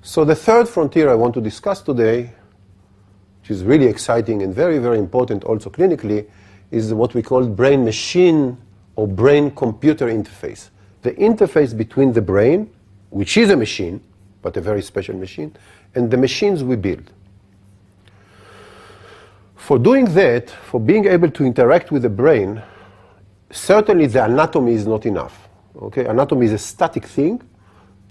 So the third frontier I want to discuss today, which is really exciting and very, very important also clinically, is what we call brain-machine or brain-computer interface. The interface between the brain, which is a machine, but a very special machine, and the machines we build. For doing that, for being able to interact with the brain, certainly the anatomy is not enough. Okay? Anatomy is a static thing.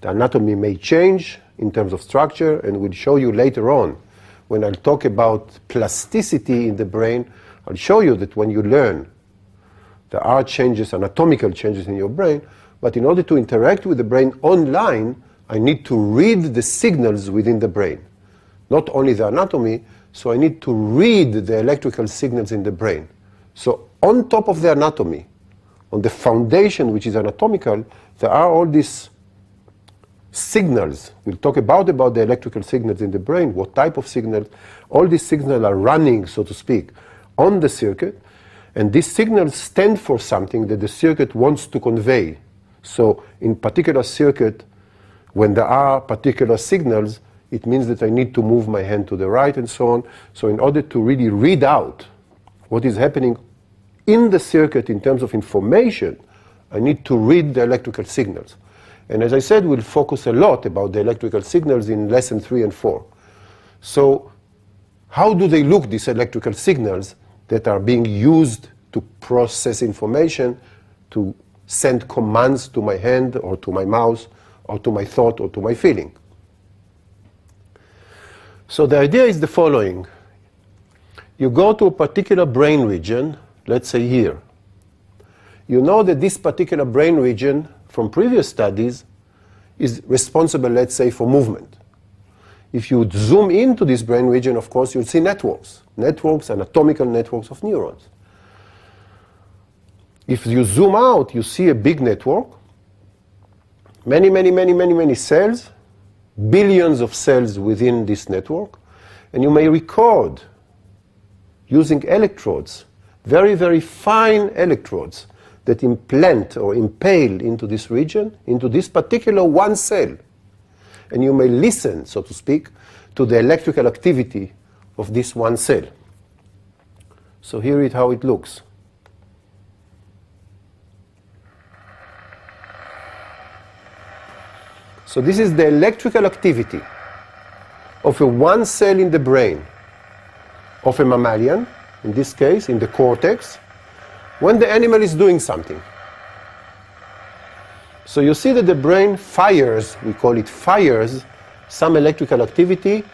The anatomy may change in terms of structure, and we'll show you later on, when I'll talk about plasticity in the brain, I'll show you that when you learn, there are changes, anatomical changes in your brain, but in order to interact with the brain online, I need to read the signals within the brain. Not only the anatomy, so I need to read the electrical signals in the brain. So on top of the anatomy, on the foundation which is anatomical, there are all these signals. We'll talk about the electrical signals in the brain, what type of signals. All these signals are running, so to speak, on the circuit, and these signals stand for something that the circuit wants to convey. So in particular circuit, when there are particular signals, it means that I need to move my hand to the right and so on. So in order to really read out what is happening in the circuit in terms of information, I need to read the electrical signals. And as I said, we'll focus a lot about the electrical signals in lesson 3 and 4. So how do they look, these electrical signals that are being used to process information, to send commands to my hand or to my mouse or to my thought or to my feeling? So the idea is the following. You go to a particular brain region, let's say here. You know that this particular brain region from previous studies is responsible, let's say, for movement. If you zoom into this brain region, of course, you'll see networks, anatomical networks of neurons. If you zoom out, you see a big network, many cells, billions of cells within this network, and you may record using electrodes, very, very fine electrodes that implant or impale into this region, into this particular one cell. And you may listen, so to speak, to the electrical activity of this one cell. So here is how it looks. So this is the electrical activity of a one cell in the brain of a mammalian, in this case, in the cortex, when the animal is doing something. So you see that the brain fires, we call it fires, some electrical activity.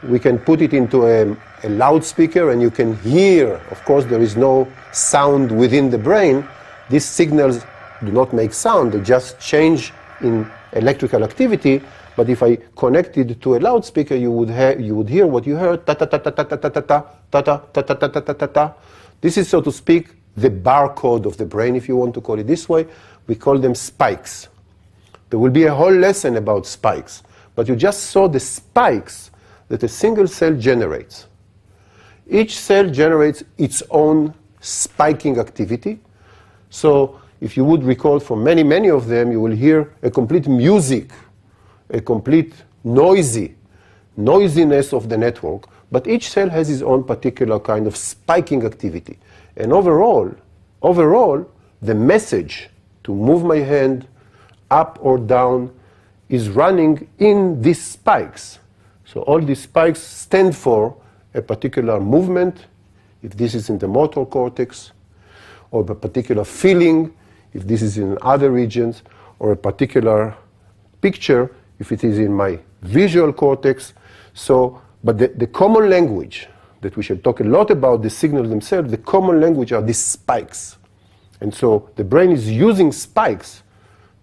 We can put it into a loudspeaker and you can hear, of course there is no sound within the brain. These signals do not make sound, they just change in electrical activity. But if I connected to a loudspeaker, you would hear what you heard, ta ta ta ta ta ta ta ta ta ta ta ta ta ta ta ta. This is, so to speak, the barcode of the brain, if you want to call it this way. We call them spikes. There will be a whole lesson about spikes, but you just saw the spikes that a single cell generates. Each cell generates its own spiking activity. So if you would recall from many of them, you will hear a complete music, a complete noisiness of the network, but each cell has its own particular kind of spiking activity. And overall, the message to move my hand up or down is running in these spikes. So all these spikes stand for a particular movement, if this is in the motor cortex, or a particular feeling, if this is in other regions, or a particular picture, if it is in my visual cortex. So, but the common language that we shall talk a lot about, the signals themselves, the common language are these spikes. And so the brain is using spikes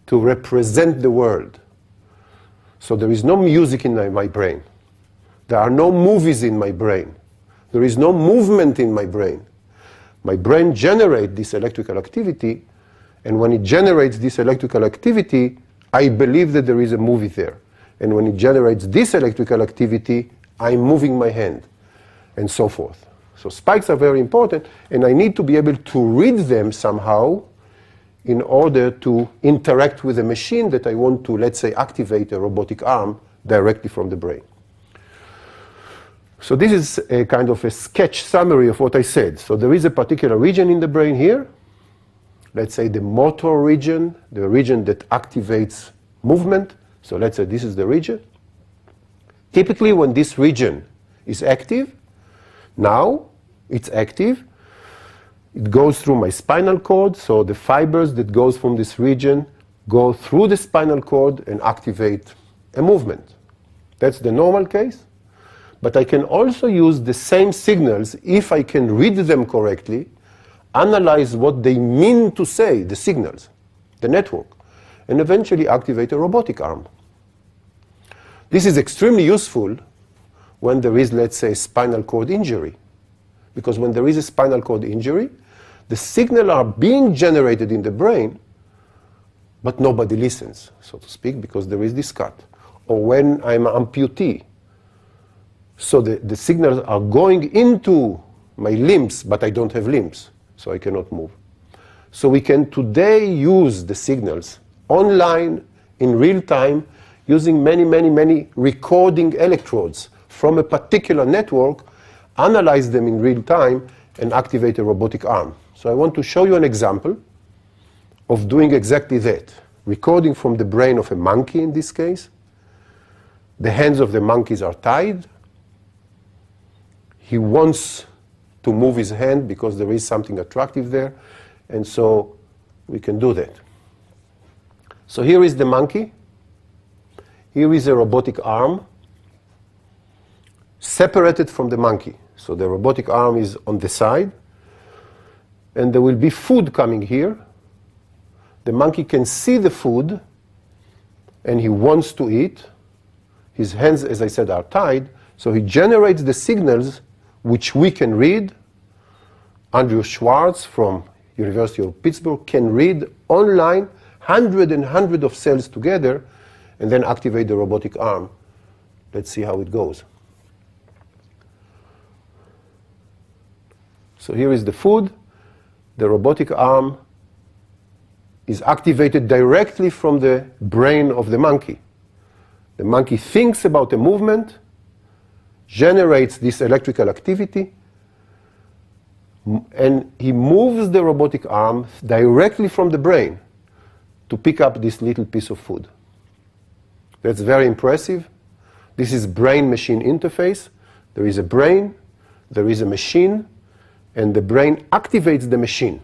to represent the world. So there is no music in my brain. There are no movies in my brain. There is no movement in my brain. My brain generates this electrical activity, and when it generates this electrical activity, I believe that there is a movie there. And when it generates this electrical activity, I'm moving my hand, and so forth. So spikes are very important, and I need to be able to read them somehow in order to interact with a machine that I want to, let's say, activate a robotic arm directly from the brain. So this is a kind of a sketch summary of what I said. So there is a particular region in the brain here, let's say the motor region, the region that activates movement. So let's say this is the region. Typically when this region is active, now it's active, it goes through my spinal cord, so the fibers that goes from this region go through the spinal cord and activate a movement. That's the normal case. But I can also use the same signals, if I can read them correctly, analyze what they mean to say, the signals, the network, and eventually activate a robotic arm. This is extremely useful when there is, let's say, spinal cord injury. Because when there is a spinal cord injury, the signals are being generated in the brain, but nobody listens, so to speak, because there is this cut. Or when I'm an amputee, so the signals are going into my limbs, but I don't have limbs, so I cannot move. So we can today use the signals online, in real time, using many recording electrodes from a particular network, analyze them in real time, and activate a robotic arm. So I want to show you an example of doing exactly that. Recording from the brain of a monkey in this case. The hands of the monkeys are tied. He wants to move his hand because there is something attractive there, and so we can do that. So here is the monkey. Here is a robotic arm separated from the monkey. So the robotic arm is on the side, and there will be food coming here. The monkey can see the food, and he wants to eat. His hands, as I said, are tied, so he generates the signals which we can read. Andrew Schwartz from University of Pittsburgh can read online hundreds of cells together and then activate the robotic arm. Let's see how it goes. So here is the food. The robotic arm is activated directly from the brain of the monkey. The monkey thinks about a movement, generates this electrical activity, and he moves the robotic arm directly from the brain to pick up this little piece of food. That's very impressive. This is brain-machine interface. There is a brain, there is a machine, and the brain activates the machine.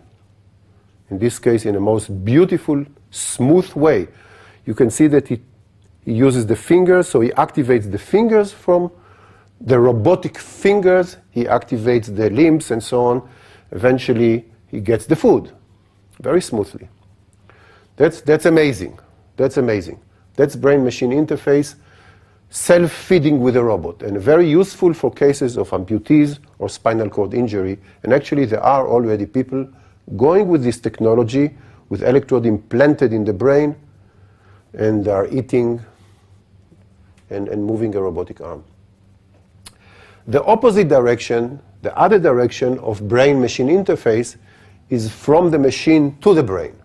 In this case, in a most beautiful, smooth way. You can see that he uses the fingers, so he activates the fingers from the robotic fingers, he activates the limbs and so on. Eventually, he gets the food very smoothly. That's amazing. That's amazing. That's brain-machine interface, self-feeding with a robot, and very useful for cases of amputees or spinal cord injury. And actually, there are already people going with this technology with electrode implanted in the brain, and are eating and moving a robotic arm. The opposite direction, the other direction of brain-machine interface, is from the machine to the brain.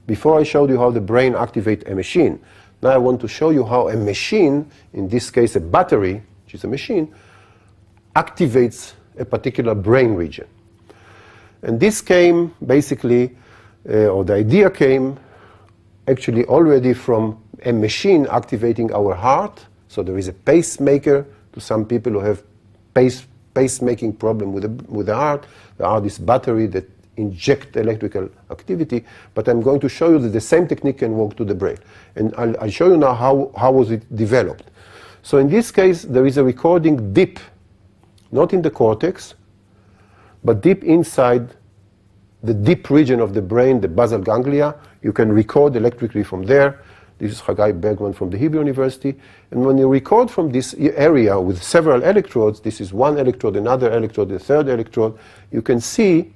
Before I showed you how the brain activates a machine, now I want to show you how a machine, in this case a battery, which is a machine, activates a particular brain region. And this came basically, or the idea came actually already from a machine activating our heart. So there is a pacemaker to some people who have pacemaking problem with the heart. There are this battery that inject electrical activity, but I'm going to show you that the same technique can work to the brain. And I'll show you now how was it developed. So in this case, there is a recording deep, not in the cortex, but deep inside the deep region of the brain, the basal ganglia. You can record electrically from there. This is Hagai Bergman from the Hebrew University. And when you record from this area with several electrodes, this is one electrode, another electrode, a third electrode, you can see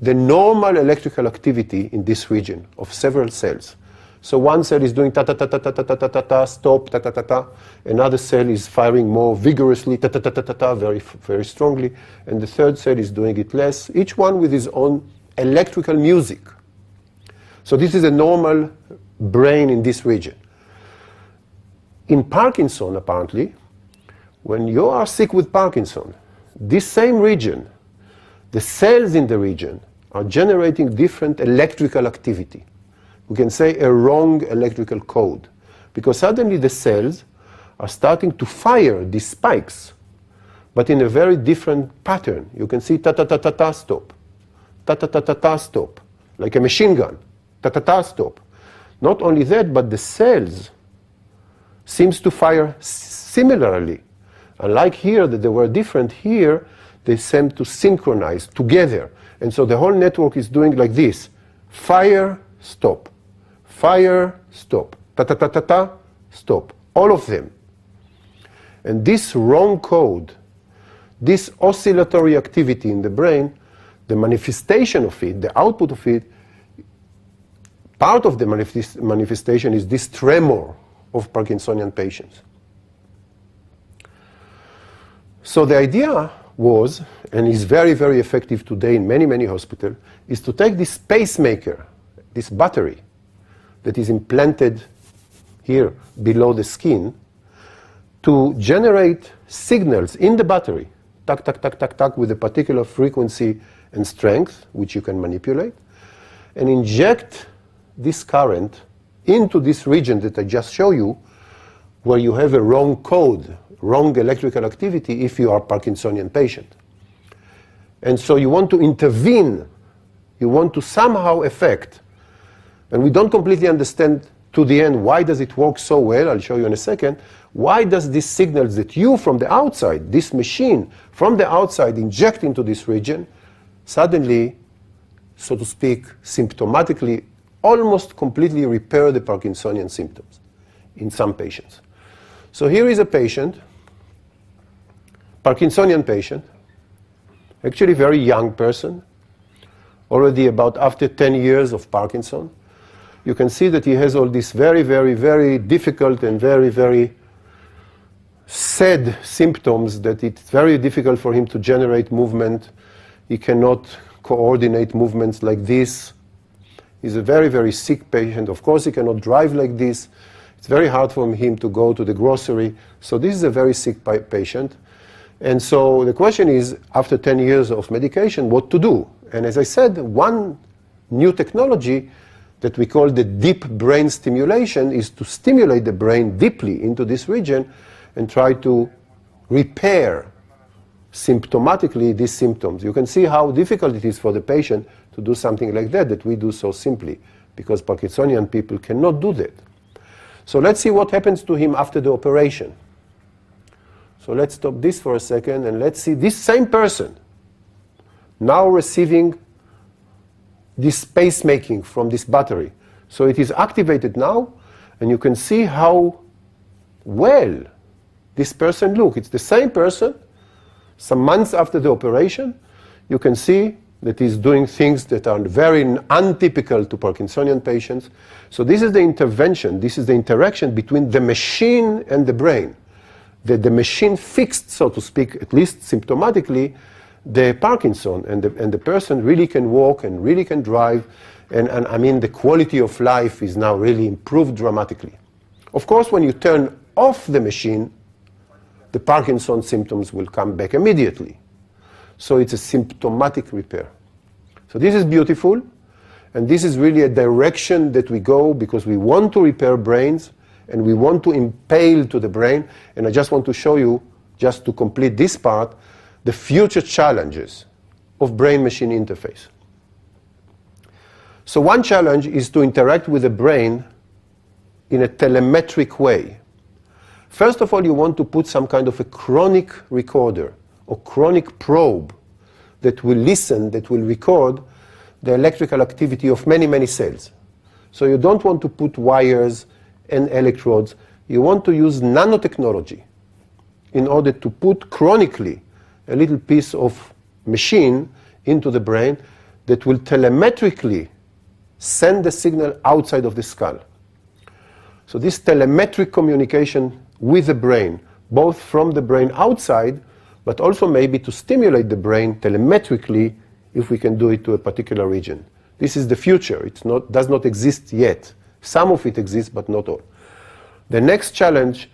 the normal electrical activity in this region of several cells. So one cell is doing ta-ta-ta-ta-ta-ta-ta-ta, stop, ta-ta-ta-ta. Another cell is firing more vigorously, ta-ta-ta-ta-ta, very, very strongly. And the third cell is doing it less, each one with his own electrical music. So this is a normal brain in this region. In Parkinson, apparently, when you are sick with Parkinson, this same region, the cells in the region, are generating different electrical activity. We can say a wrong electrical code, because suddenly the cells are starting to fire these spikes, but in a very different pattern. You can see ta-ta-ta-ta-ta stop, ta-ta-ta-ta-ta stop, like a machine gun, ta-ta-ta stop. Not only that, but the cells seems to fire similarly. Unlike here, that they were different, here they seem to synchronize together. And so the whole network is doing like this: fire, stop, fire, stop, ta-ta-ta-ta-ta, stop, all of them. And this wrong code, this oscillatory activity in the brain, the manifestation of it, the output of it, part of the manifestation is this tremor of Parkinsonian patients. So the idea was, and is very, very effective today in many, many hospitals, is to take this pacemaker, this battery that is implanted here below the skin, to generate signals in the battery, tack, tack, tack, tack, tack, with a particular frequency and strength, which you can manipulate, and inject this current into this region that I just showed you, where you have a wrong code, wrong electrical activity if you are a Parkinsonian patient. And so you want to intervene, you want to somehow affect, and we don't completely understand to the end why does it work so well, I'll show you in a second, why does these signals that you from the outside, this machine from the outside inject into this region, suddenly, so to speak, symptomatically, almost completely repair the Parkinsonian symptoms in some patients. So here is a patient, Parkinsonian patient, actually very young person, already about after 10 years of Parkinson. You can see that he has all these very, very, very difficult and very, very sad symptoms, that it's very difficult for him to generate movement. He cannot coordinate movements like this. He's a very, very sick patient. Of course, he cannot drive like this. It's very hard for him to go to the grocery. So this is a very sick patient. And so the question is, after 10 years of medication, what to do? And as I said, one new technology that we call the deep brain stimulation is to stimulate the brain deeply into this region and try to repair symptomatically these symptoms. You can see how difficult it is for the patient to do something like that we do so simply, because Parkinsonian people cannot do that. So let's see what happens to him after the operation. So let's stop this for a second and let's see this same person now receiving this pacemaking from this battery. So it is activated now, and you can see how well this person looks. It's the same person. Some months after the operation, you can see that he's doing things that are very untypical to Parkinsonian patients. So this is the intervention, this is the interaction between the machine and the brain. The machine fixed, so to speak, at least symptomatically, the Parkinson, and the person really can walk and really can drive, and I mean the quality of life is now really improved dramatically. Of course, when you turn off the machine, the Parkinson symptoms will come back immediately. So it's a symptomatic repair. So this is beautiful, and this is really a direction that we go, because we want to repair brains and we want to impale to the brain. And I just want to show you, just to complete this part, the future challenges of brain-machine interface. So one challenge is to interact with the brain in a telemetric way. First of all, you want to put some kind of a chronic recorder or chronic probe that will listen, that will record the electrical activity of many, many cells. So you don't want to put wires and electrodes. You want to use nanotechnology in order to put chronically a little piece of machine into the brain that will telemetrically send the signal outside of the skull. So this telemetric communication with the brain, both from the brain outside, but also maybe to stimulate the brain telemetrically if we can do it to a particular region. This is the future. It does not exist yet. Some of it exists, but not all. The next challenge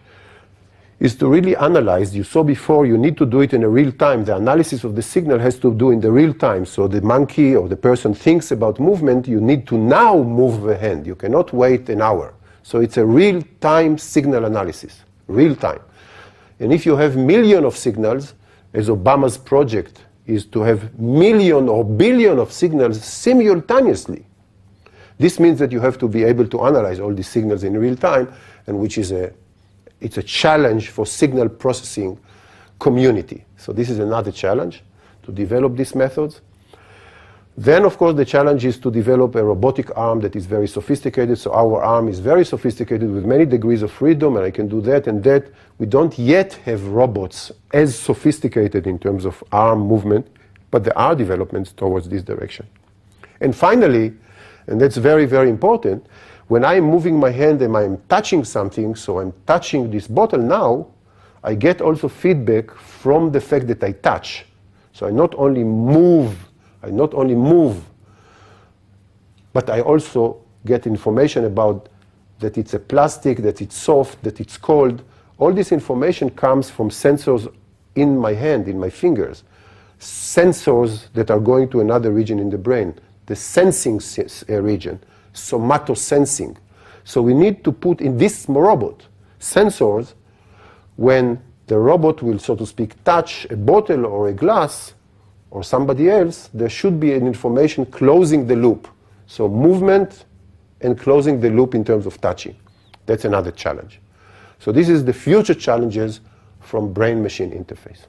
is to really analyze. You saw before, you need to do it in a real time. The analysis of the signal has to do in the real time. So the monkey or the person thinks about movement, you need to now move the hand. You cannot wait an hour. So it's a real-time signal analysis, real time. And if you have millions of signals, as Obama's project is to have million or billion of signals simultaneously, this means that you have to be able to analyze all these signals in real time, and which is it's a challenge for signal processing community. So this is another challenge, to develop these methods. Then, of course, the challenge is to develop a robotic arm that is very sophisticated. So our arm is very sophisticated with many degrees of freedom, and I can do that and that. We don't yet have robots as sophisticated in terms of arm movement, but there are developments towards this direction. And finally, and that's very, very important, when I'm moving my hand and I'm touching something, so I'm touching this bottle now, I get also feedback from the fact that I touch. So I not only move, but I also get information about that it's a plastic, that it's soft, that it's cold. All this information comes from sensors in my hand, in my fingers. Sensors that are going to another region in the brain, the sensing region. Somatosensing. So we need to put in this robot sensors when the robot will, so to speak, touch a bottle or a glass or somebody else, there should be an information closing the loop. So movement and closing the loop in terms of touching. That's another challenge. So this is the future challenges from brain-machine interface.